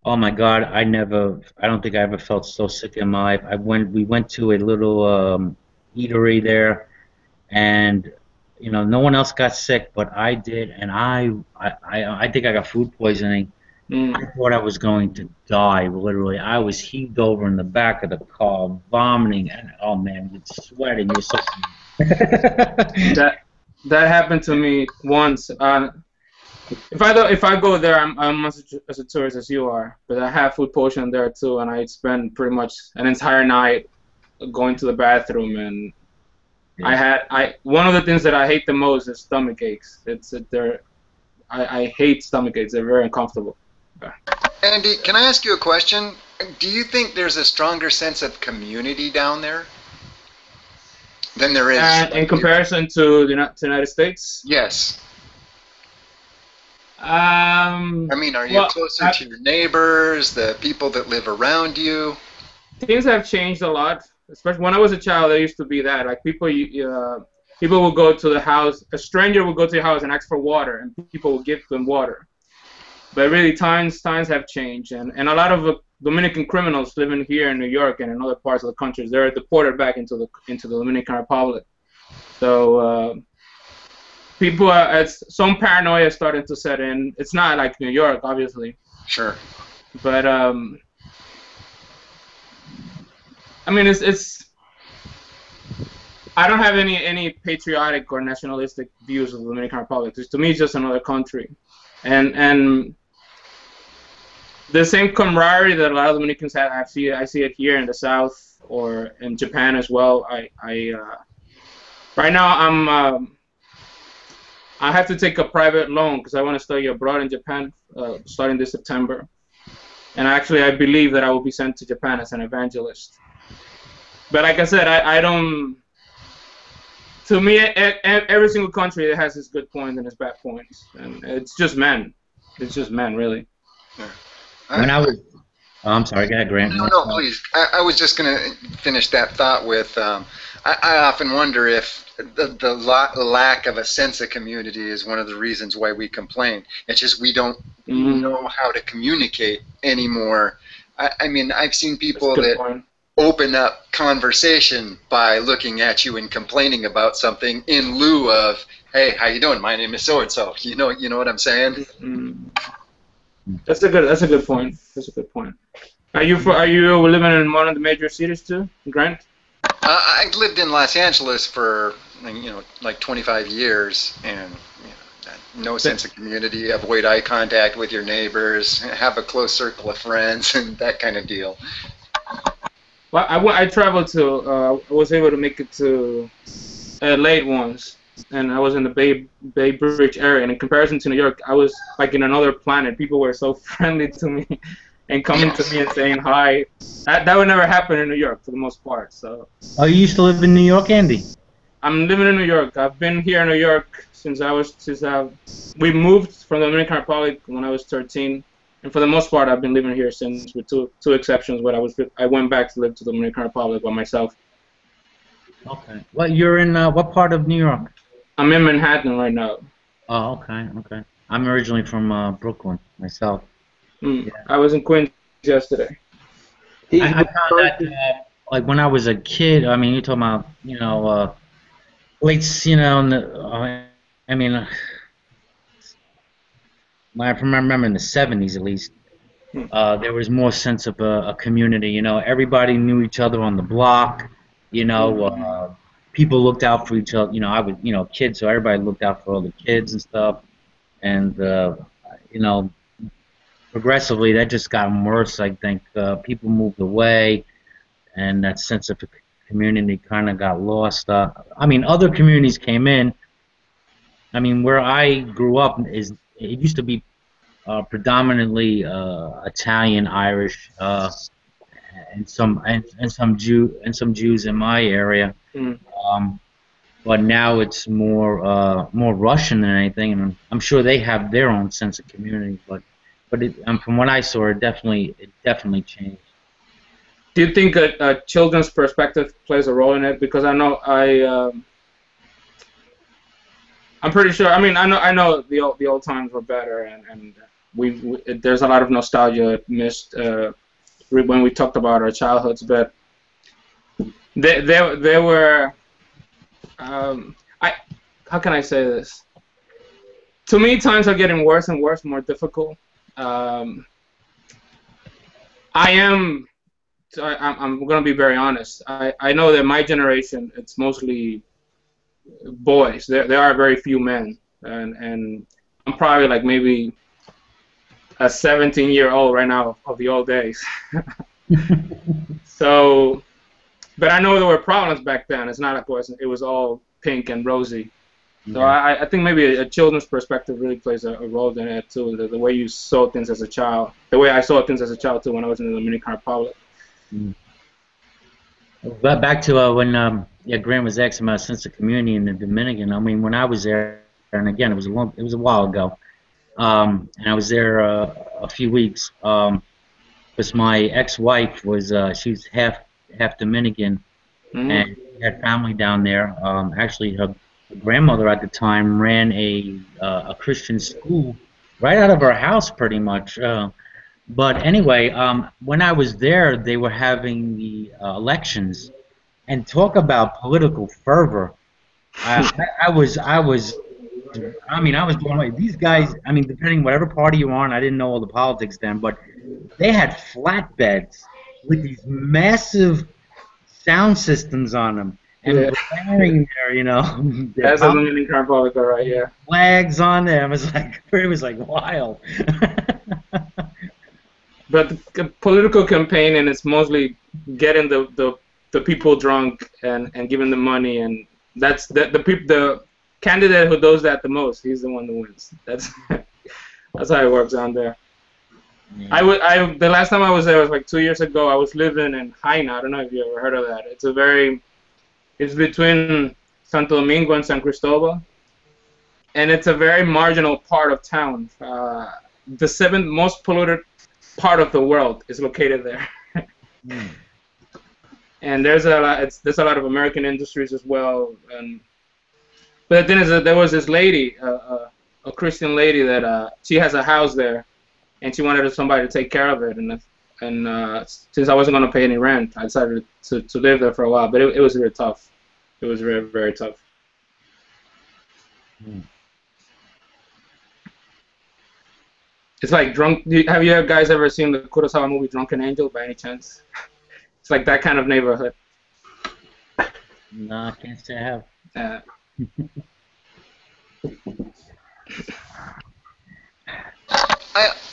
Oh my God, I don't think I ever felt so sick in my life. We went to a little eatery there, and no one else got sick, but I did, and I think I got food poisoning. I Mm. thought I was going to die, literally. I was heaved over in the back of the car, vomiting, and oh man, you're sweating. You're so. That that happened to me once. If I go there, I'm as a tourist as you are, but I have food poisoning there too, and I spend pretty much an entire night going to the bathroom, and One of the things that I hate the most is stomach aches. I hate stomach aches. They're very uncomfortable. Andy, can I ask you a question? Do you think there's a stronger sense of community down there than there is in comparison to the United States? Yes. I mean, are you closer to your neighbors, the people that live around you? Things have changed a lot. Especially when I was a child, there used to be that. Like people would go to the house. A stranger would go to your house and ask for water, and people would give them water. But really, times have changed, and a lot of Dominican criminals living here in New York and in other parts of the country, they're deported back into the Dominican Republic. So people some paranoia is starting to set in. It's not like New York, obviously. Sure. But I mean, it's. I don't have any patriotic or nationalistic views of the Dominican Republic. To me, it's just another country, and the same camaraderie that a lot of Dominicans have. I see it here in the South or in Japan as well. Right now I have to take a private loan because I want to study abroad in Japan starting this September, and actually I believe that I will be sent to Japan as an evangelist. But like I said, I don't. To me, every single country has its good points and its bad points, and it's just men. It's just men, really. Yeah. When I was, I'm sorry, go ahead, Grant. No, please. I was just going to finish that thought with. I often wonder if the lack of a sense of community is one of the reasons why we complain. It's just we don't know how to communicate anymore. I mean, I've seen people that open up conversation by looking at you and complaining about something in lieu of, hey, how you doing? My name is so and so. You know what I'm saying? Mm-hmm. That's a good point. That's a good point. Are you living in one of the major cities too, Grant? I lived in Los Angeles for like 25 years, and no sense of community. Avoid eye contact with your neighbors. Have a close circle of friends, and that kind of deal. Well, I traveled to. I was able to make it to LA once, and I was in the Bay Bridge area. And in comparison to New York, I was like in another planet. People were so friendly to me, and coming to me and saying hi. That would never happen in New York for the most part. So. Oh, you used to live in New York, Andy? I'm living in New York. I've been here in New York since we moved from the Dominican Republic when I was 13. And for the most part, I've been living here since, with two exceptions. But I went back to live to the Dominican Republic by myself. Okay. Well, you're in what part of New York? I'm in Manhattan right now. Oh, okay. I'm originally from Brooklyn myself. Yeah. I was in Queens yesterday. I found that like when I was a kid. I mean, you're talking about late, I mean. I remember in the 70s at least, there was more sense of a community. Everybody knew each other on the block. People looked out for each other. I was, kid, so everybody looked out for all the kids and stuff. And progressively that just got worse. I think people moved away, and that sense of community kind of got lost. I mean, other communities came in. I mean, where I grew up it used to be predominantly Italian, Irish, and some Jews in my area. But now it's more Russian than anything, and I'm sure they have their own sense of community. But from what I saw, it definitely changed. Do you think a children's perspective plays a role in it? Because I know I'm pretty sure. I mean, I know the old times were better, and there's a lot of nostalgia missed when we talked about our childhoods. But there were. How can I say this? To me, times are getting worse and worse, more difficult. I'm going to be very honest. I know that my generation, it's mostly boys. There are very few men, and I'm probably like maybe a 17-year-old right now of the old days. So But I know there were problems back then. It's not like it was all pink and rosy. So I think maybe a children's perspective really plays a role in it too. The way you saw things as a child, the way I saw things as a child too when I was in the Dominican Republic. But back to when Graham was asking about sense of community in the Dominican. I mean, when I was there, and again, it was a while ago, and I was there a few weeks. Because my ex-wife was she's half Dominican, and had family down there. Actually, her grandmother at the time ran a Christian school right out of her house, pretty much. But anyway, when I was there, they were having the elections, and talk about political fervor. I was blown away. These guys, I mean, depending whatever party you're on, I didn't know all the politics then, but they had flatbeds with these massive sound systems on them, and blaring their, That's a Dominican Republic, right? Yeah. Flags on them. It was like wild. But the political campaigning is mostly getting the people drunk and giving them money, and that's the candidate who does that the most. He's the one who wins. That's how it works down there. Yeah. The last time I was there was like 2 years ago. I was living in Jaina. I don't know if you ever heard of that. It's between Santo Domingo and San Cristobal, and it's a very marginal part of town. The seventh most polluted part of the world is located there. And there's a lot of American industries as well. But the thing is that there was this lady, a Christian lady, that she has a house there, and she wanted somebody to take care of it. And since I wasn't going to pay any rent, I decided to live there for a while. But it was really tough. It was very, very tough. It's like drunk. Have you guys ever seen the Kurosawa movie Drunken Angel by any chance? It's like that kind of neighborhood. No, I can't say I have.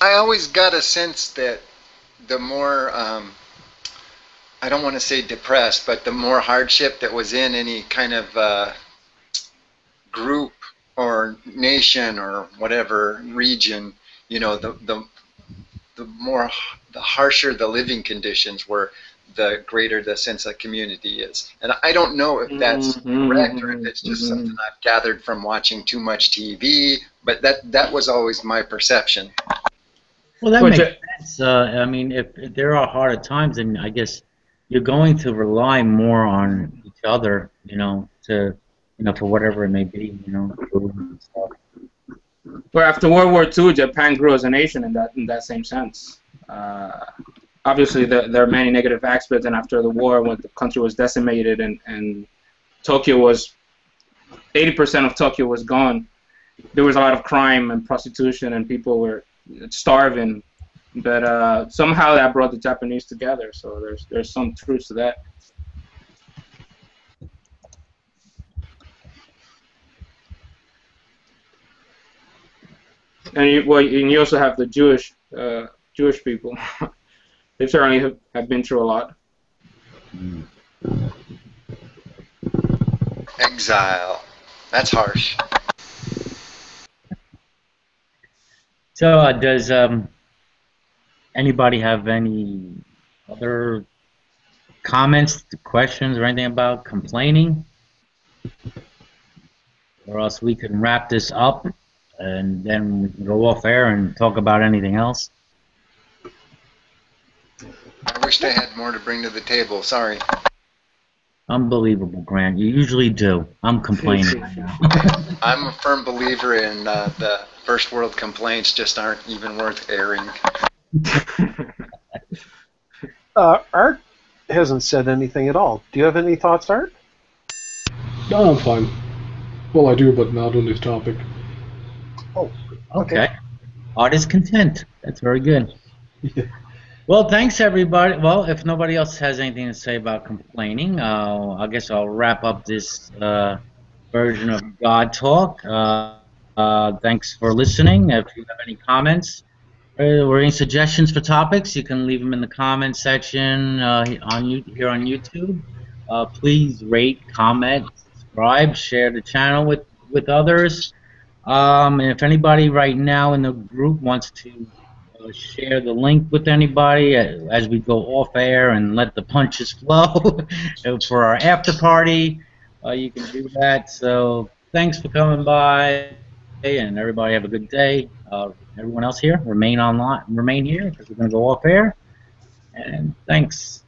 I always got a sense that the more, I don't want to say depressed, but the more hardship that was in any kind of group or nation or whatever region, the harsher the living conditions were, the greater the sense of community is. And I don't know if that's correct or if it's just something I've gathered from watching too much TV, but that was always my perception. Well, that makes sense. I mean, if there are harder times, then I guess you're going to rely more on each other, for whatever it may be, food and stuff. Well, after World War II, Japan grew as a nation in that same sense. Obviously, there are many negative aspects, and after the war, when the country was decimated and Tokyo was 80% of Tokyo was gone, there was a lot of crime and prostitution, and people were starving. But somehow that brought the Japanese together. So there's some truth to that. And you also have the Jewish people. They certainly have been through a lot. Exile. That's harsh. So does anybody have any other comments, questions, or anything about complaining? Or else we can wrap this up and then we can go off air and talk about anything else. I wished I had more to bring to the table. Sorry. Unbelievable, Grant. You usually do. I'm complaining. I'm a firm believer in the first world complaints just aren't even worth airing. Art hasn't said anything at all. Do you have any thoughts, Art? No, I'm fine. Well, I do, but not on this topic. Oh, okay. Art is content. That's very good. Yeah. Well, thanks, everybody. Well, if nobody else has anything to say about complaining, I guess I'll wrap up this version of God Talk. Thanks for listening. If you have any comments or any suggestions for topics, you can leave them in the comments section here on YouTube. Please rate, comment, subscribe, share the channel with others. And if anybody right now in the group wants to share the link with anybody as we go off air and let the punches flow for our after party, you can do that. So thanks for coming by, and everybody have a good day. Everyone else here, remain online, remain here because we're going to go off air. And thanks.